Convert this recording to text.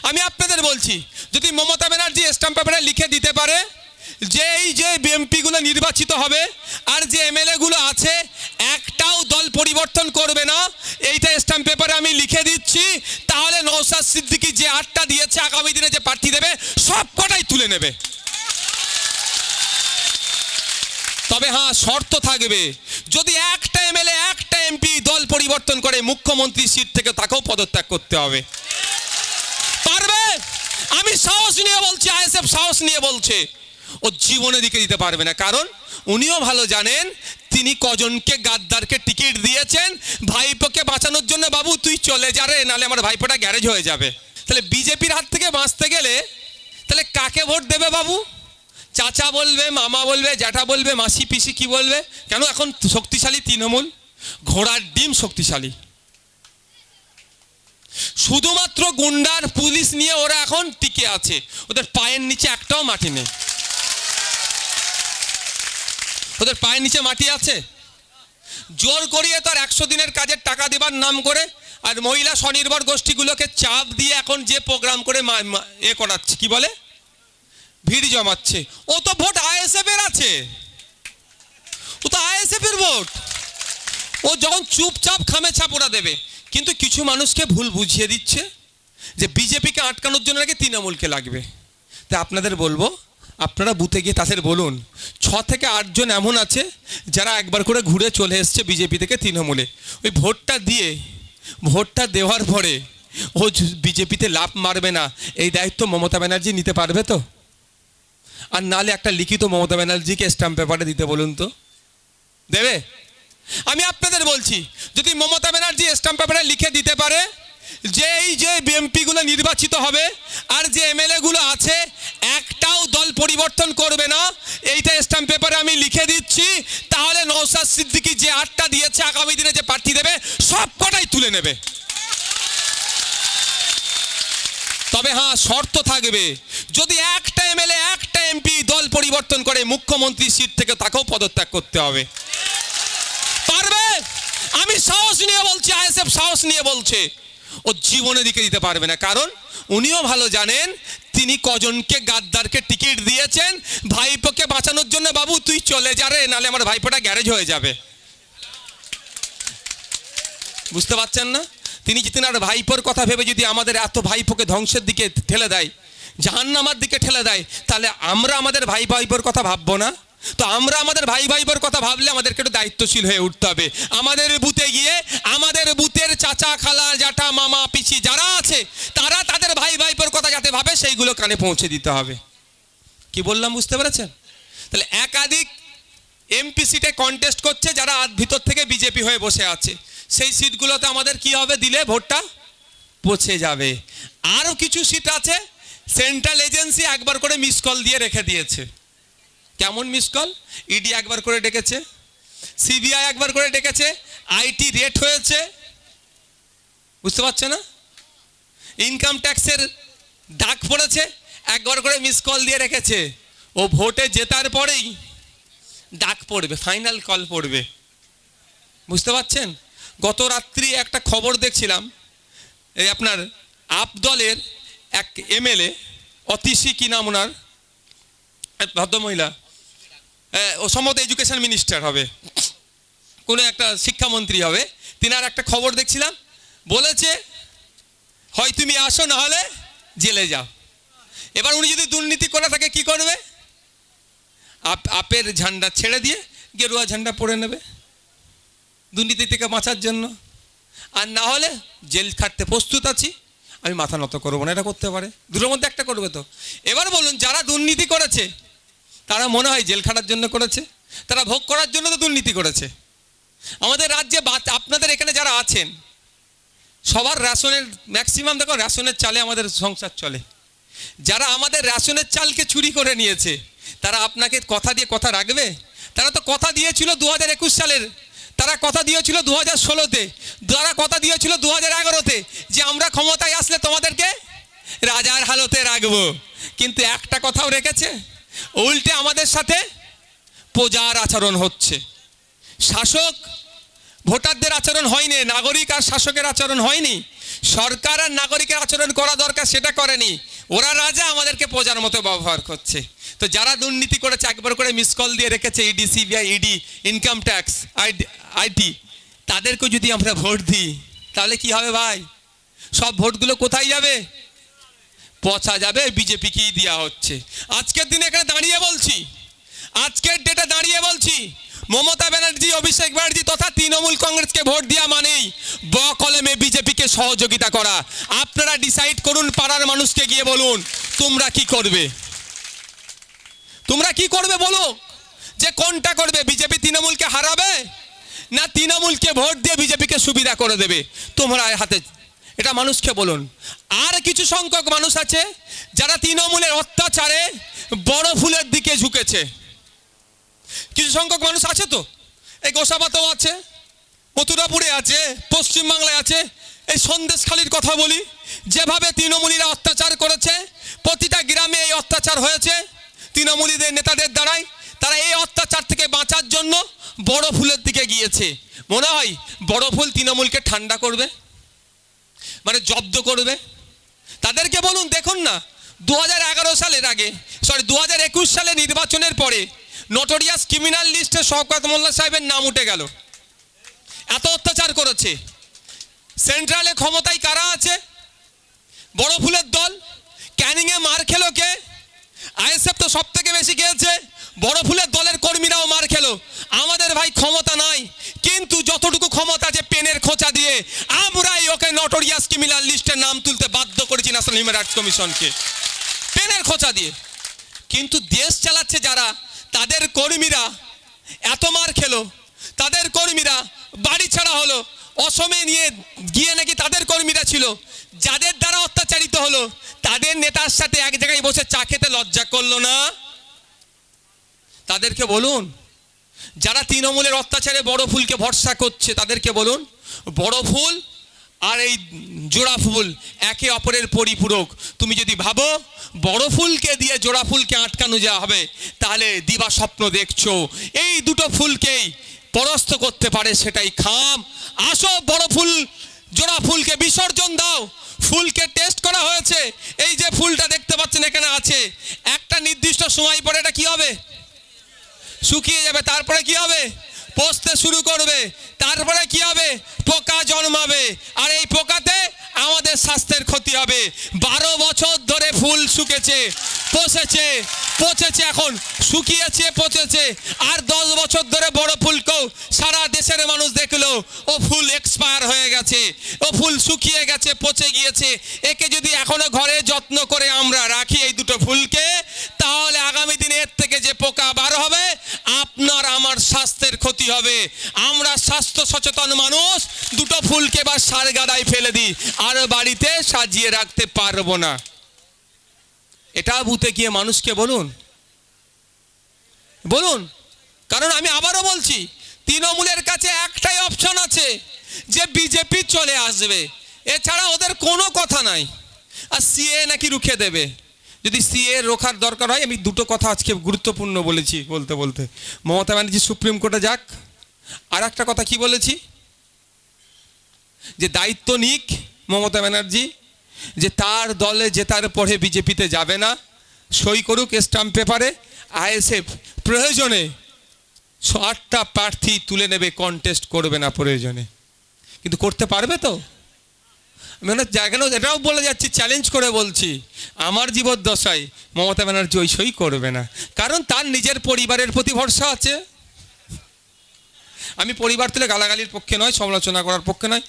আমি আপনাদের বলছি, যদি মমতা ব্যানার্জি স্ট্যাম্প পেপারে লিখে দিতে পারে যে এই যে এমপিগুলো নির্বাচিত হবে আর যে এমএলএগুলো আছে একটাও দল পরিবর্তন করবে না, এইটা স্ট্যাম্প পেপারে আমি লিখে দিচ্ছি, তাহলে নওশাদ সিদ্দিকী যে 8টা দিয়েছে আগামী দিনে যে প্রার্থী দেবে সব কটাই তুলে নেবে। তবে হ্যাঁ, শর্ত থাকবে, যদি একটা এমএলএ একটা এমপি দল পরিবর্তন করে মুখ্যমন্ত্রী সিট থেকে তাকেও পদত্যাগ করতে হবে। পারবে? আমি সাহস নিয়ে বলছি, আইএসএফ সাহস নিয়ে বলছে, ও জীবনে দিকে দিতে পারবে না। কারণ উনিও ভালো জানেন তিনি কজনকে গাদ্দারকে টিকিট দিয়েছেন ভাইপোকে বাঁচানোর জন্য। বাবু তুই চলে যা রে, নাহলে আমার ভাইপোটা গ্যারেজ হয়ে যাবে। তাহলে বিজেপির হাত থেকে বাঁচতে গেলে তাহলে কাকে ভোট দেবে বাবু? চাচা বলবে, মামা বলবে, জ্যাঠা বলবে, মাসি পিসি কি বলবে? কেন এখন শক্তিশালী তৃণমূল, ঘোড়ার ডিম শক্তিশালী। শুধুমাত্র গুন্ডার পুলিশ নিয়ে ওরা এখন টিকে আছে, ওদের পায়ের নিচে একটাও মাটি নেই। ওদের পায়ের নিচে মাটি আছে? জোর করিয়ে তার 100 দিনের কাজের টাকা দেবার নাম করে আর মহিলা স্বনির্ভর গোষ্ঠীগুলোকে চাপ দিয়ে এখন যে প্রোগ্রাম করে এ করাচ্ছে, কি বলে, ভিড় জমাচ্ছে। ও তো ভোট আইএসএফ এর আছে, ও তো আইএসএফ এর ভোট। ও যখন চুপচাপ খামে ছাপ ওরা দেবে, কিন্তু কিছু মানুষকে ভুল বুঝিয়ে দিচ্ছে যে বিজেপিকে আটকানোর জন্য নাকি তৃণমূলকে লাগবে। তাই আপনাদের বলবো, আপনারা বুথে গিয়ে তাদের বলুন 6 থেকে 8 জন এমন আছে যারা একবার করে ঘুরে চলে এসছে বিজেপি থেকে তৃণমূলে। ওই ভোটটা দেওয়ার পরে ও বিজেপিতে লাভ মারবে না, এই দায়িত্ব মমতা ব্যানার্জি নিতে পারবে তো? আর নালে একটা লিখিত মমতা ব্যানার্জিকে স্ট্যাম্প পেপারে দিতে বলুন তো, দেবে? আমি আপনাদের বলছি, যদি মমতা ব্যানার্জি স্ট্যাম্প পেপারে লিখে দিতে পারে যে এই যে এমপিগুলো নির্বাচিত হবে আর যে এমএলএগুলো আছে একটাও দল পরিবর্তন করবে না, এইটা স্ট্যাম্প পেপারে আমি লিখে দিচ্ছি, তাহলে নওশাদ সিদ্দিকী যে 8টা দিয়েছে আগামী দিনে যে প্রার্থী দেবে সব কটাই তুলে নেবে। তবে হ্যাঁ, শর্ত থাকবে, যদি একটা এমএলএ একটা এমপি দল পরিবর্তন করে মুখ্যমন্ত্রী সিট থেকে তাকেও পদত্যাগ করতে হবে। পারবে? আমি সাহস নিয়ে বলছি, আইএসএফ সাহস নিয়ে বলছে, ও জীবনে দিকে দিতে পারবে না। কারণ উনিও ভালো জানেন তিনি কজনকে গাদ্দারকে টিকিট দিয়েছেন ভাইপোকে বাঁচানোর জন্য। বাবু তুই চলে যা রে, নাহলে আমার ভাইপোটা গ্যারেজ হয়ে যাবে। বুঝতে পারছেন না? তিনি যদি আর ভাইপোর কথা ভেবে যদি আমাদের এত ভাইপোকে ধ্বংসের দিকে ঠেলে দেয়, জাহান্নামের দিকে ঠেলে দেয়, তাহলে আমরা আমাদের ভাইপোর কথা ভাববো না? তো আমরা আমাদের ভাইপোর কথা ভাবলে আমাদেরকে একটু দায়িত্বশীল হয়ে উঠতে হবে। আমাদের বুথে গিয়ে আমাদের বুথের চাচা খালা জ্যাঠা মামা পিসি যারা আছে তারা তাদের ভাইপোর কথা যাতে ভাবে সেইগুলো কানে পৌঁছে দিতে হবে। কি বললাম বুঝতে পেরেছেন? তাহলে একাধিক এমপি সিটে কন্টেস্ট করছে যারা ভিতর থেকে বিজেপি হয়ে বসে আছে, সেই সিটগুলোতে আমাদের কি হবে, দিলে ভোটটা পচে যাবে। আরও কিছু সিট আছে সেন্ট্রাল এজেন্সি একবার করে মিস কল দিয়ে রেখে দিয়েছে। কেমন মিস কল? ইডি একবার করে ডেকেছে, সিবিআই একবার করে ডেকেছে, আইটি রেট হয়েছে, বুঝতে পারছে না? ইনকাম ট্যাক্সের ডাক পড়েছে, একবার করে মিস কল দিয়ে রেখেছে। ও ভোটে জেতার পরেই ডাক পড়বে, ফাইনাল কল পড়বে। বুঝতে পারছেন? গত রাত্রি একটা খবর দেখছিলাম, এই আপনার আপ দলের এক এমএলএ অতিশী কি নাম ওনার, ভদ্রমহিলা, ও সম্ভবত এডুকেশন মিনিস্টার হবে, কোনো একটা শিক্ষামন্ত্রী হবে, তিনার একটা খবর দেখছিলাম, বলেছে হয় তুমি আসো না হলে জেলে যাও। এবার উনি যদি দুর্নীতি করে থাকে কি করবে? আপের ঝান্ডা ছেড়ে দিয়ে গেরুয়া ঝান্ডা পড়ে নেবে দুর্নীতি থেকে বাঁচার জন্য। আর না হলে জেল খাটতে প্রস্তুত আছি, আমি মাথা নত করবো না, এটা করতে পারে। দুটোর মধ্যে একটা করবে তো। এবার বলুন, যারা দুর্নীতি করেছে তারা মনে হয় জেল খাটার জন্য করেছে? তারা ভোগ করার জন্য তো দুর্নীতি করেছে। আমাদের রাজ্যে আপনাদের এখানে যারা আছেন সবার রেশনের ম্যাক্সিমাম দেখো রেশনের চালে আমাদের সংসার চলে। যারা আমাদের রেশনের চালকে চুরি করে নিয়েছে তারা আপনাকে কথা দিয়ে কথা রাখবে? তারা তো কথা দিয়েছিল 2021 সালের, তারা কথা দিয়েছিল 2016-তে, তারা কথা দিয়েছিল 2011-তে যে আমরা ক্ষমতায় আসলে তোমাদেরকে রাজার হালতে রাখবো। কিন্তু একটা কথাও রেখেছে? উল্টে আমাদের সাথে প্রজার আচরণ হচ্ছে। শাসক ভোটারদের আচরণ হয়নি, নাগরিক আর শাসকের আচরণ হয়নি, সরকার আর নাগরিকের আচরণ করা দরকার সেটা করেনি, ওরা রাজা, আমাদেরকে প্রজার মতো ব্যবহার করছে। তো যারা দুর্নীতি করেছে একবার করে মিস কল দিয়ে রেখেছে, ED, CBI, ED, income tax, IT, তাদেরকে যদি আমরা ভোট দিই তাহলে কি হবে ভাই? সব ভোটগুলো কোথায় যাবে? পচা যাবে, বিজেপিকেই দেওয়া হচ্ছে। আজকের দিনে এখানে দাঁড়িয়ে বলছি, আজকের ডেটে দাঁড়িয়ে বলছি, মমতা ব্যানার্জি, অভিষেক ব্যানার্জি তথা তৃণমূল কংগ্রেসকে ভোট দেওয়া মানেই কলমে বিজেপিকে সহযোগিতা করা। আপনারা ডিসাইড করুন, পাড়ার মানুষকে গিয়ে বলুন তোমরা কি করবে, তোমরা কি করবে বলো, যে কোনটা করবে? বিজেপি তৃণমূলকে হারাবে না তৃণমূলকে ভোট দিয়ে বিজেপিকে সুবিধা করে দেবে? তোমরা হাতে, এটা মানুষকে বলুন। আর কিছু সংখ্যক মানুষ আছে যারা তৃণমূলের অত্যাচারে বড় ফুলের দিকে ঝুঁকেছে। কিছু সংখ্যক মানুষ আছে, তো এই গোসাবাতেও আছে, মথুরাপুরে আছে, পশ্চিমবাংলায় আছে। এই সন্দেশখালির কথা বলি, যেভাবে তৃণমূলীরা অত্যাচার করেছে, প্রতিটা গ্রামে এই অত্যাচার হয়েছে তৃণমূলীদের নেতাদের দ্বারাই। তারা এই অত্যাচার থেকে বাঁচার জন্য বড় ফুলের দিকে গিয়েছে। মনে হয় বড় ফুল তৃণমূলকে ঠান্ডা করবে, মানে জব্দ করবে। তাদেরকে বলুন, দেখুন না 2011 সালের আগে, 2021 সালে নির্বাচনের পরে নোটোরিয়াস ক্রিমিনাল লিস্টে শওকত মোল্লা সাহেবের নাম উঠে গেল। এত অত্যাচার করেছে। সেন্ট্রালে ক্ষমতায় কারা আছে? বড় ফুলের দল। ক্যানিংয়ে মার খেলো কে? আইএসএফ তো সব থেকে বেশি খেয়েছে। বড় ফুলের দলের কর্মীরাও মার খেলো। আমাদের ভাই ক্ষমতা নাই, কিন্তু যতটুকু ক্ষমতা যে পেনের খোঁচা দিয়ে আমরাই ওকে নোটোরিয়াস ক্রিমিনাল লিস্টের নাম তুলতে বাধ্য করেছি ন্যাশনাল হিউম্যান রাইটস কমিশনকে, পেনের খোঁচা দিয়ে। কিন্তু দেশ চালাচ্ছে যারা, তাদের কর্মীরা এত মার খেলো, তাদের কর্মীরা বাড়ি ছাড়া হলো। অসমে নিয়ে গিয়ে নাকি তাদের কর্মীরা ছিল, যাদের দ্বারা অত্যাচারিত হলো, তাদের নেতার সাথে এক জায়গায় বসে চা খেতে লজ্জা করলো না? তাদেরকে বলুন, যারা তৃণমূলের অত্যাচারে বড় ফুলকে ভরসা করছে, তাদেরকে বলুন বড় ফুল আর এই জোড়া ফুল একে অপরের পরিপূরক। তুমি যদি ভাবো বড় ফুলকে দিয়ে জোড়া ফুলকে আটকানো যাওয়া হবে, তাহলে দিবা স্বপ্ন দেখছো। এই দুটো ফুলকেই পরাস্ত করতে পারে, সেটাই খাম। আসো, বড় ফুল জোড়া ফুলকে বিসর্জন দাও। ফুলকে টেস্ট করা হয়েছে। এই যে ফুলটা দেখতে পাচ্ছেন এখানে আছে, একটা নির্দিষ্ট সময় পরে এটা কি হবে? শুকিয়ে যাবে। তারপরে কি হবে? পচতে শুরু করবে। তারপরে কি হবে? পোকা জন্মাবে। আর এই পোকাতে আমাদের স্বাস্থ্যের ক্ষতি হবে। 12 বছর ধরে ফুল শুকেছে, পচেছে, এখন শুকিয়েছে, পচেছে। আর 10 বছর ধরে বড় ফুলকেও সারা দেশের মানুষ দেখলো ও ফুল এক্সপায়ার হয়ে গেছে, ও ফুল শুকিয়ে গেছে, পচে গিয়েছে। একে যদি এখনো ঘরে যত্ন করে আমরা রাখি এই দুটো ফুলকে, তাহলে আগামী দিনে এর থেকে যে পোকা বার হবে, আপনার আমার স্বাস্থ্যের ক্ষতি হবে। আমরা স্বাস্থ্য সচেতন মানুষ দুটো ফুলকে বা সার গাদায় ফেলে দিই, আর বাড়িতে সাজিয়ে রাখতে পারবো না। এটা বুথে গিয়ে মানুষকে বলুন, কারণ আমি আবারও বলছি, তৃণমূলের কাছে একটাই অপশন আছে, যে বিজেপি চলে আসবে। এছাড়া ওদের কোনো কথা নাই। আর সিএ নাকি রুখে দেবে। যদি সিএ রোখার দরকার হয়, আমি দুটো কথা আজকে গুরুত্বপূর্ণ বলেছি বলতে মমতা ব্যানার্জি সুপ্রিম কোর্টে যাক। আর একটা কথা কি বলেছি, যে দায়িত্ব নিক মমতা ব্যানার্জি, যে তার দলে জেতার পরে বিজেপিতে যাবে না, সই করুক স্টাম্প পেপারে। আইএসএফ প্রয়োজনে 8টা প্রার্থী তুলে নেবে, কন্টেস্ট করবে না প্রয়োজনে। কিন্তু করতে পারবে তো? মানে জায়গা এটাও বলে যাচ্ছি, চ্যালেঞ্জ করে বলছি, আমার জীবদ্দশায় মমতা ব্যানার্জি ওই সই করবে না। কারণ তার নিজের পরিবারের প্রতি ভরসা আছে। আমি পরিবার তুলে গালাগালির পক্ষে নয়, সমালোচনা করার পক্ষে নয়।